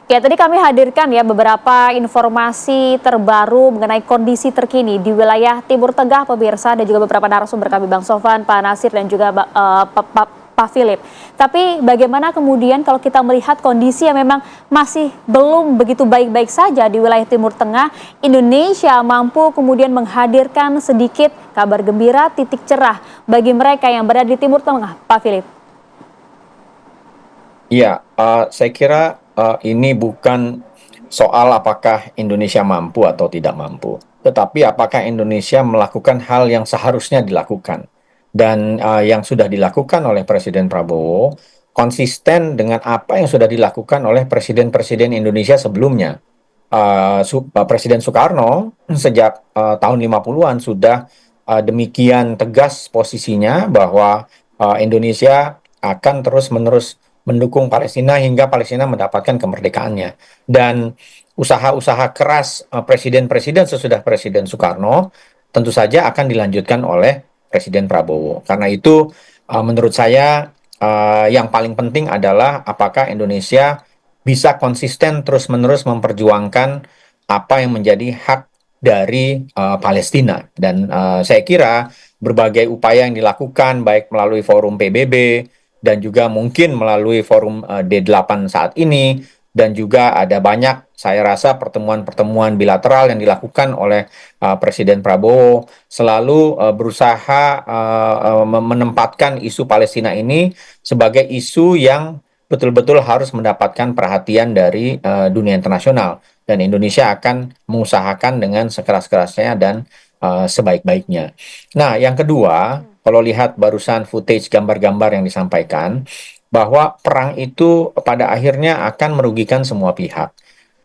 Ya, tadi kami hadirkan ya beberapa informasi terbaru mengenai kondisi terkini di wilayah Timur Tengah, pemirsa, dan juga beberapa narasumber kami, Bang Sofan, Pak Nasir, dan juga Pak Philip. Tapi bagaimana kemudian kalau kita melihat kondisi yang memang masih belum begitu baik-baik saja di wilayah Timur Tengah, Indonesia mampu kemudian menghadirkan sedikit kabar gembira, titik cerah bagi mereka yang berada di Timur Tengah, Pak Philip. Iya, saya kira ini bukan soal apakah Indonesia mampu atau tidak mampu, tetapi apakah Indonesia melakukan hal yang seharusnya dilakukan. Dan yang sudah dilakukan oleh Presiden Prabowo konsisten dengan apa yang sudah dilakukan oleh presiden-presiden Indonesia sebelumnya. Presiden Soekarno sejak tahun 50-an sudah demikian tegas posisinya bahwa Indonesia akan terus-menerus mendukung Palestina hingga Palestina mendapatkan kemerdekaannya. Dan usaha-usaha keras presiden-presiden sesudah Presiden Soekarno tentu saja akan dilanjutkan oleh Presiden Prabowo. Karena itu menurut saya yang paling penting adalah apakah Indonesia bisa konsisten terus-menerus memperjuangkan apa yang menjadi hak dari Palestina. Dan saya kira berbagai upaya yang dilakukan baik melalui forum PBB dan juga mungkin melalui forum D8 saat ini dan juga ada banyak saya rasa pertemuan-pertemuan bilateral yang dilakukan oleh Presiden Prabowo selalu berusaha menempatkan isu Palestina ini sebagai isu yang betul-betul harus mendapatkan perhatian dari dunia internasional dan Indonesia akan mengusahakan dengan sekeras-kerasnya dan sebaik-baiknya. Nah, yang kedua, kalau lihat barusan footage gambar-gambar yang disampaikan, bahwa perang itu pada akhirnya akan merugikan semua pihak.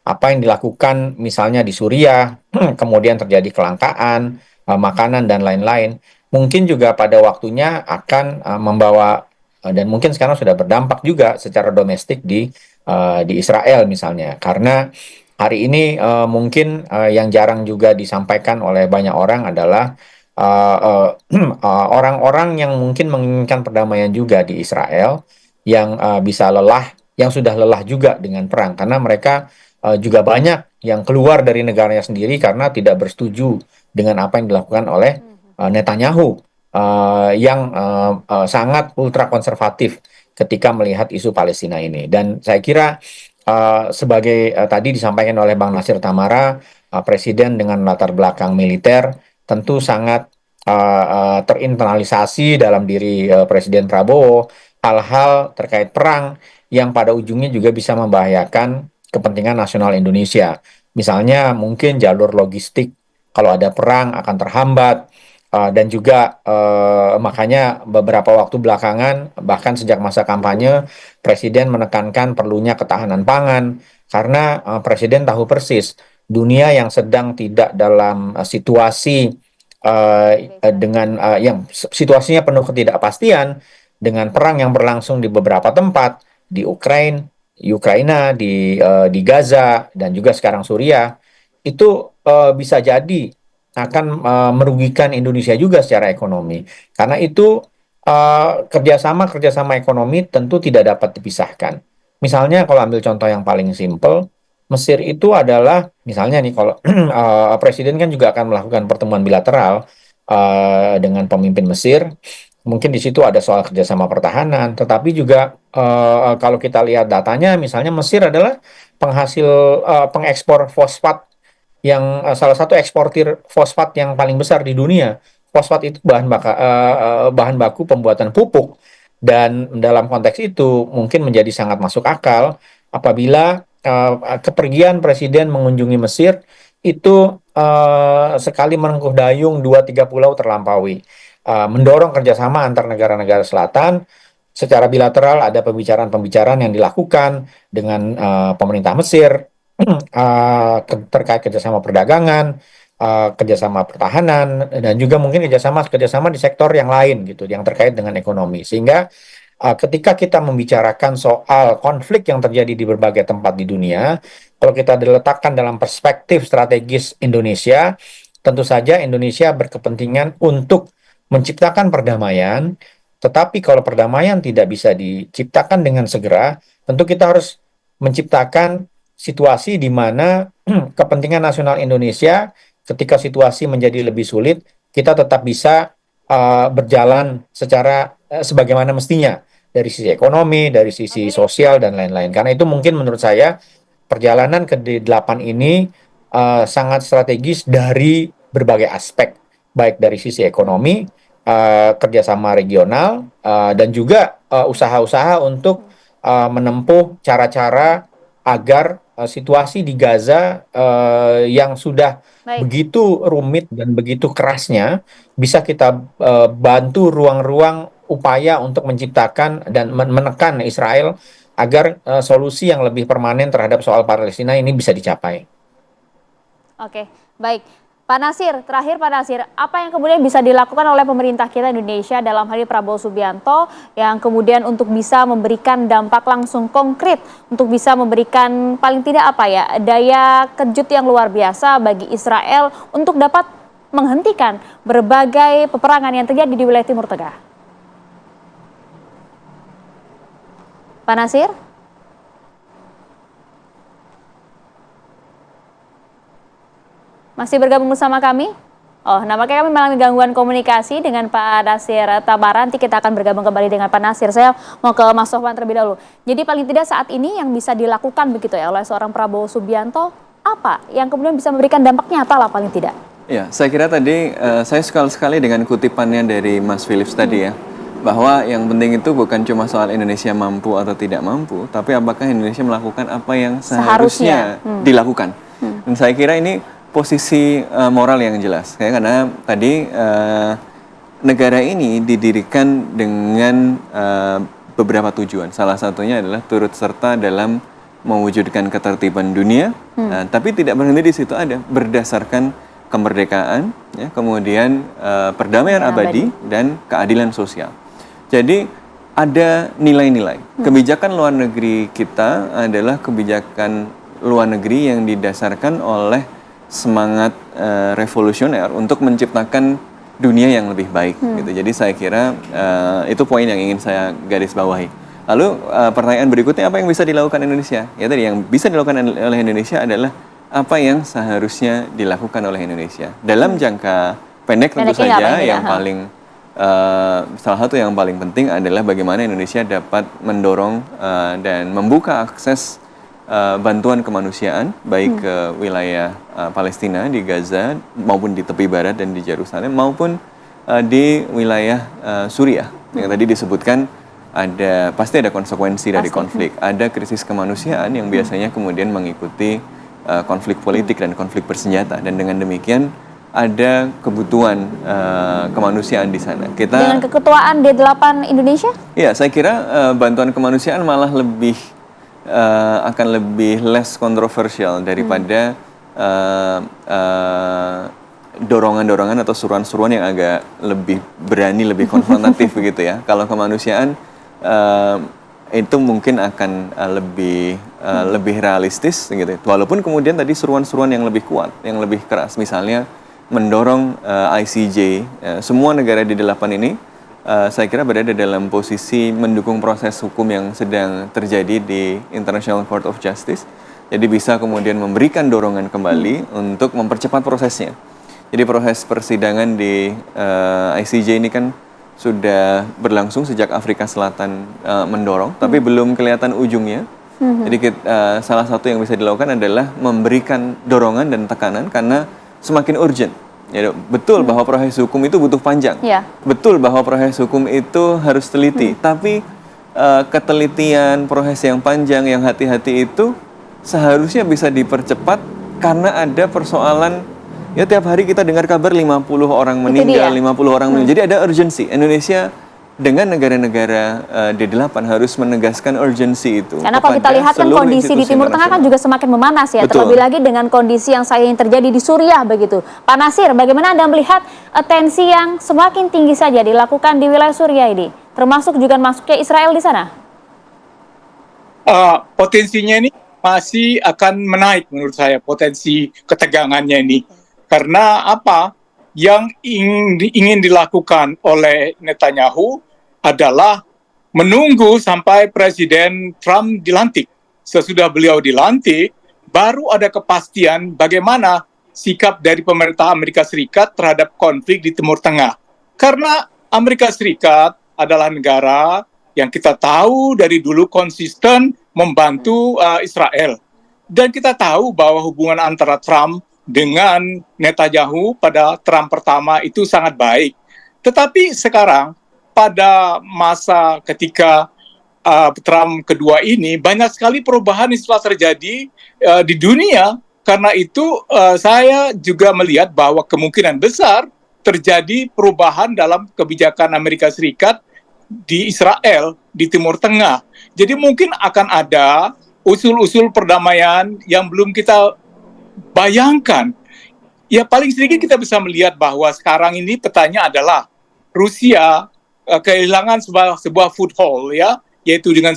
Apa yang dilakukan misalnya di Suriah, kemudian terjadi kelangkaan, makanan dan lain-lain, mungkin juga pada waktunya akan membawa dan mungkin sekarang sudah berdampak juga secara domestik di Israel misalnya. Karena hari ini mungkin yang jarang juga disampaikan oleh banyak orang adalah orang-orang yang mungkin menginginkan perdamaian juga di Israel yang bisa lelah, yang sudah lelah juga dengan perang karena mereka juga banyak yang keluar dari negaranya sendiri karena tidak bersetuju dengan apa yang dilakukan oleh Netanyahu yang sangat ultra konservatif ketika melihat isu Palestina ini. Dan saya kira sebagai tadi disampaikan oleh Bang Nasir Tamara, Presiden dengan latar belakang militer tentu sangat terinternalisasi dalam diri Presiden Prabowo hal-hal terkait perang yang pada ujungnya juga bisa membahayakan kepentingan nasional Indonesia. Misalnya mungkin jalur logistik kalau ada perang akan terhambat dan juga makanya beberapa waktu belakangan bahkan sejak masa kampanye Presiden menekankan perlunya ketahanan pangan karena Presiden tahu persis dunia yang sedang tidak dalam situasi dengan yang situasinya penuh ketidakpastian dengan perang yang berlangsung di beberapa tempat di Ukraina, di Gaza dan juga sekarang Suriah itu bisa jadi akan merugikan Indonesia juga secara ekonomi. Karena itu kerjasama ekonomi tentu tidak dapat dipisahkan. Misalnya kalau ambil contoh yang paling simpel, Mesir itu adalah misalnya nih kalau Presiden kan juga akan melakukan pertemuan bilateral dengan pemimpin Mesir. Mungkin di situ ada soal kerjasama pertahanan, tetapi juga kalau kita lihat datanya, misalnya Mesir adalah penghasil pengekspor fosfat yang salah satu eksportir fosfat yang paling besar di dunia. Fosfat itu bahan baku pembuatan pupuk dan dalam konteks itu mungkin menjadi sangat masuk akal apabila kepergian Presiden mengunjungi Mesir itu sekali merengkuh dayung dua tiga pulau terlampaui. Mendorong kerjasama antar negara-negara selatan secara bilateral ada pembicaraan-pembicaraan yang dilakukan dengan pemerintah Mesir terkait kerjasama perdagangan, kerjasama pertahanan, dan juga mungkin kerjasama di sektor yang lain gitu, yang terkait dengan ekonomi. Sehingga ketika kita membicarakan soal konflik yang terjadi di berbagai tempat di dunia, kalau kita diletakkan dalam perspektif strategis Indonesia, tentu saja Indonesia berkepentingan untuk menciptakan perdamaian. Tetapi kalau perdamaian tidak bisa diciptakan dengan segera, tentu kita harus menciptakan situasi di mana kepentingan nasional Indonesia ketika situasi menjadi lebih sulit, kita tetap bisa berjalan secara sebagaimana mestinya dari sisi ekonomi, dari sisi sosial dan lain-lain. Karena itu mungkin menurut saya perjalanan ke D8 ini sangat strategis dari berbagai aspek, baik dari sisi ekonomi, kerjasama regional, dan juga usaha-usaha untuk menempuh cara-cara agar situasi di Gaza yang sudah Baik. begitu rumit dan begitu kerasnya bisa kita bantu ruang-ruang upaya untuk menciptakan dan menekan Israel agar solusi yang lebih permanen terhadap soal Palestina ini bisa dicapai. Oke, baik. Pak Nasir, terakhir Pak Nasir, apa yang kemudian bisa dilakukan oleh pemerintah kita Indonesia dalam hal ini Prabowo Subianto yang kemudian untuk bisa memberikan dampak langsung konkret, untuk bisa memberikan paling tidak apa ya, daya kejut yang luar biasa bagi Israel untuk dapat menghentikan berbagai peperangan yang terjadi di wilayah Timur Tengah? Pak Nasir? Masih bergabung bersama kami? Oh, nampaknya kami mengalami gangguan komunikasi dengan Pak Nasir Tabaran. Nanti kita akan bergabung kembali dengan Pak Nasir. Saya mau ke Mas Sofwan terlebih dahulu. Jadi paling tidak saat ini yang bisa dilakukan begitu ya oleh seorang Prabowo Subianto, apa yang kemudian bisa memberikan dampak nyata lah paling tidak? Ya, saya kira tadi saya suka sekali dengan kutipannya dari Mas Philips tadi ya. Bahwa yang penting itu bukan cuma soal Indonesia mampu atau tidak mampu, tapi apakah Indonesia melakukan apa yang seharusnya dilakukan. Dan saya kira ini posisi moral yang jelas, ya, karena tadi negara ini didirikan dengan beberapa tujuan. Salah satunya adalah turut serta dalam mewujudkan ketertiban dunia, tapi tidak berhenti di situ ada, berdasarkan kemerdekaan, ya, kemudian perdamaian abadi dan keadilan sosial. Jadi ada nilai-nilai. Kebijakan luar negeri kita adalah kebijakan luar negeri yang didasarkan oleh semangat revolusioner untuk menciptakan dunia yang lebih baik. Gitu. Jadi saya kira itu poin yang ingin saya garis bawahi. Lalu pertanyaan berikutnya, apa yang bisa dilakukan Indonesia? Ya tadi yang bisa dilakukan oleh Indonesia adalah apa yang seharusnya dilakukan oleh Indonesia. Dalam jangka pendek tentu saja yang paling salah satu yang paling penting adalah bagaimana Indonesia dapat mendorong dan membuka akses bantuan kemanusiaan baik ke wilayah Palestina di Gaza maupun di tepi barat dan di Yerusalem maupun di wilayah Suriah yang tadi disebutkan pasti ada konsekuensi dari konflik, ada krisis kemanusiaan yang biasanya kemudian mengikuti konflik politik dan konflik bersenjata, dan dengan demikian ada kebutuhan kemanusiaan di sana. Dengan keketuaan D8 Indonesia? Ya, saya kira bantuan kemanusiaan malah akan lebih less kontroversial daripada dorongan-dorongan atau seruan-seruan yang agak lebih berani, lebih konfrontatif begitu ya. Kalau kemanusiaan itu mungkin akan lebih realistis gitu. Walaupun kemudian tadi seruan-seruan yang lebih kuat, yang lebih keras, misalnya mendorong ICJ, semua negara di D8 ini saya kira berada dalam posisi mendukung proses hukum yang sedang terjadi di International Court of Justice. Jadi bisa kemudian memberikan dorongan kembali untuk mempercepat prosesnya. Jadi proses persidangan di ICJ ini kan sudah berlangsung sejak Afrika Selatan mendorong, tapi belum kelihatan ujungnya. Jadi salah satu yang bisa dilakukan adalah memberikan dorongan dan tekanan karena semakin urgent. Ya, betul bahwa proses hukum itu butuh panjang. Ya. Betul bahwa proses hukum itu harus teliti. Tapi ketelitian, proses yang panjang, yang hati-hati itu seharusnya bisa dipercepat karena ada persoalan. Ya, tiap hari kita dengar kabar 50 orang meninggal, 50 orang meninggal. Jadi ada urgensi. Indonesia dengan negara-negara D8 harus menegaskan urgensi itu. Karena kalau kita lihat kan kondisi di Timur Tengah kan juga semakin memanas ya. Betul. Terlebih lagi dengan kondisi yang terjadi di Suriah begitu. Pak Nasir, bagaimana Anda melihat tensi yang semakin tinggi saja dilakukan di wilayah Suriah ini? Termasuk juga masuknya Israel di sana? Potensinya ini masih akan menaik menurut saya, potensi ketegangannya ini. Karena apa? Yang ingin dilakukan oleh Netanyahu adalah menunggu sampai Presiden Trump dilantik. Sesudah beliau dilantik, baru ada kepastian bagaimana sikap dari pemerintah Amerika Serikat terhadap konflik di Timur Tengah. Karena Amerika Serikat adalah negara yang kita tahu dari dulu konsisten membantu Israel. Dan kita tahu bahwa hubungan antara Trump dengan Netanyahu pada Trump pertama itu sangat baik. Tetapi sekarang pada masa ketika Trump kedua ini banyak sekali perubahan yang telah terjadi di dunia. Karena itu saya juga melihat bahwa kemungkinan besar terjadi perubahan dalam kebijakan Amerika Serikat di Israel, di Timur Tengah. Jadi mungkin akan ada usul-usul perdamaian yang belum kita bayangkan. Ya paling sedikit kita bisa melihat bahwa sekarang ini petanya adalah Rusia kehilangan sebuah foothold, ya, yaitu dengan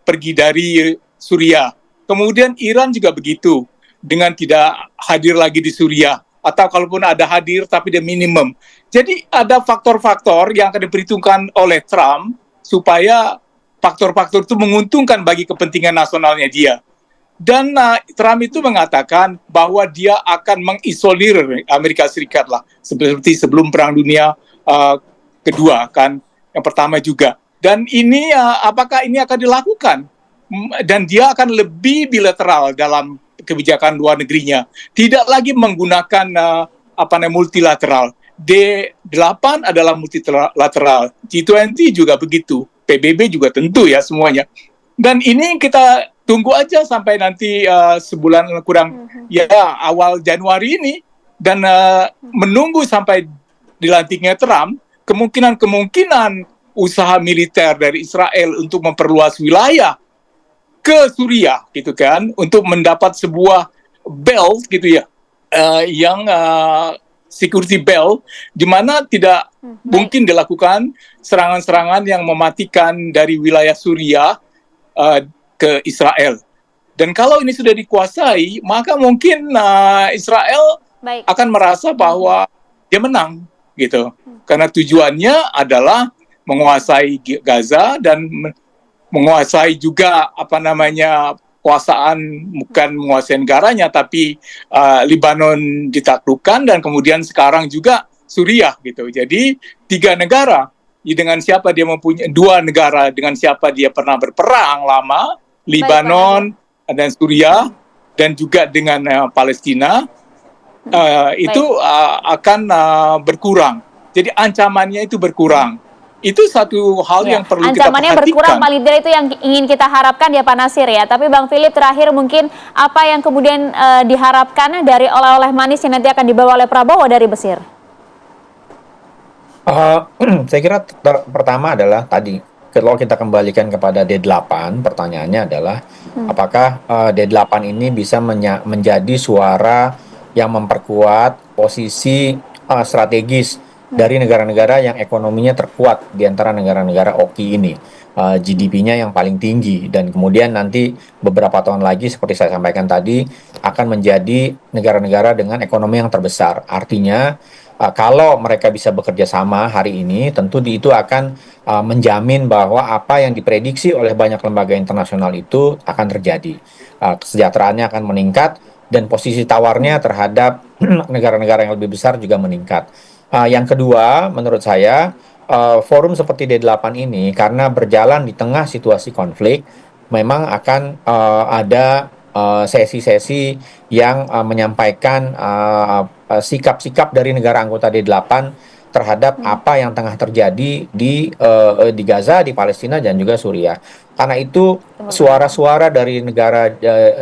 pergi dari Suriah. Kemudian Iran juga begitu, dengan tidak hadir lagi di Suriah, atau kalaupun ada hadir tapi dia minimum. Jadi ada faktor-faktor yang akan diperhitungkan oleh Trump supaya faktor-faktor itu menguntungkan bagi kepentingan nasionalnya dia. Dan Trump itu mengatakan bahwa dia akan mengisolir Amerika Serikat lah, seperti sebelum Perang Dunia Kedua kan, yang pertama juga. Dan ini apakah ini akan dilakukan? Dan dia akan lebih bilateral dalam kebijakan luar negerinya, tidak lagi menggunakan multilateral. D8 adalah multilateral, G20 juga begitu, PBB juga tentu ya semuanya. Dan ini kita tunggu aja sampai nanti sebulan kurang ya awal Januari ini, dan menunggu sampai dilantiknya Trump. Kemungkinan usaha militer dari Israel untuk memperluas wilayah ke Suriah gitu kan, untuk mendapat sebuah belt gitu ya, yang security belt, di mana tidak mungkin dilakukan serangan-serangan yang mematikan dari wilayah Suriah ke Israel. Dan kalau ini sudah dikuasai, maka mungkin Israel akan merasa bahwa dia menang gitu, karena tujuannya adalah menguasai Gaza dan menguasai juga kekuasaan, bukan menguasai negaranya, tapi Lebanon ditaklukkan, dan kemudian sekarang juga Suriah gitu. Jadi 3 negara, dengan siapa dia mempunyai 2 negara dengan siapa dia pernah berperang lama, Lebanon dan Suriah, dan juga dengan Palestina, itu akan berkurang. Jadi ancamannya itu berkurang. Itu satu hal yang perlu kita perhatikan. Ancamannya berkurang, paling tidak itu yang ingin kita harapkan ya Pak Natsir ya. Tapi Bang Philip, terakhir mungkin apa yang kemudian diharapkan dari oleh-oleh manis yang nanti akan dibawa oleh Prabowo dari Mesir? Saya kira pertama adalah tadi, kalau kita kembalikan kepada D8, pertanyaannya adalah apakah D8 ini bisa menjadi suara yang memperkuat posisi strategis dari negara-negara yang ekonominya terkuat di antara negara-negara OKI ini, GDP-nya yang paling tinggi, dan kemudian nanti beberapa tahun lagi seperti saya sampaikan tadi akan menjadi negara-negara dengan ekonomi yang terbesar. Artinya kalau mereka bisa bekerja sama hari ini, tentu itu akan menjamin bahwa apa yang diprediksi oleh banyak lembaga internasional itu akan terjadi. Kesejahteraannya akan meningkat, dan posisi tawarnya terhadap negara-negara yang lebih besar juga meningkat. Yang kedua, menurut saya, forum seperti D8 ini, karena berjalan di tengah situasi konflik, memang akan ada sesi-sesi yang menyampaikan sikap-sikap dari negara anggota D8 terhadap apa yang tengah terjadi di Gaza, di Palestina, dan juga Suriah. Karena itu, suara-suara dari negara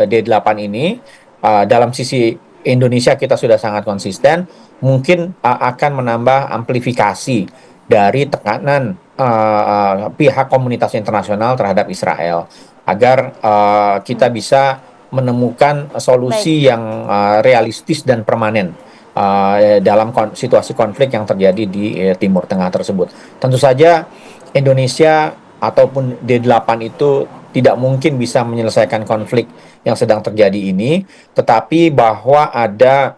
D8 ini, dalam sisi Indonesia kita sudah sangat konsisten, mungkin akan menambah amplifikasi dari tekanan pihak komunitas internasional terhadap Israel, agar kita bisa menemukan solusi yang realistis dan permanen dalam situasi konflik yang terjadi di Timur Tengah tersebut. Tentu saja Indonesia ataupun D8 itu tidak mungkin bisa menyelesaikan konflik yang sedang terjadi ini, tetapi bahwa ada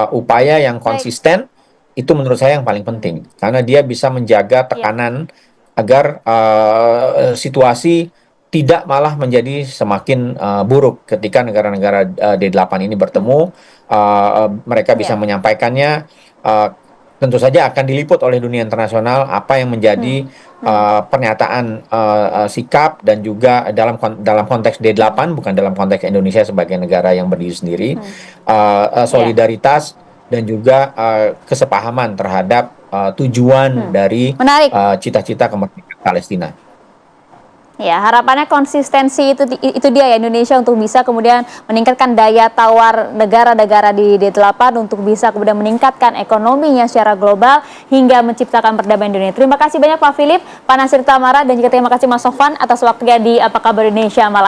upaya yang konsisten, itu menurut saya yang paling penting, karena dia bisa menjaga tekanan agar situasi tidak malah menjadi semakin buruk ketika negara-negara D8 ini bertemu, mereka bisa menyampaikannya, tentu saja akan diliput oleh dunia internasional apa yang menjadi pernyataan sikap dan juga dalam konteks D8, bukan dalam konteks Indonesia sebagai negara yang berdiri sendiri, solidaritas dan juga kesepahaman terhadap tujuan dari Menarik. cita-cita kemerdekaan Palestina. Ya, harapannya konsistensi itu dia ya, Indonesia untuk bisa kemudian meningkatkan daya tawar negara-negara di D8 untuk bisa kemudian meningkatkan ekonominya secara global hingga menciptakan perdamaian dunia. Terima kasih banyak Pak Philip, Pak Nasir Tamara, dan juga terima kasih Mas Sofwan atas waktunya di Apa Kabar Indonesia malam.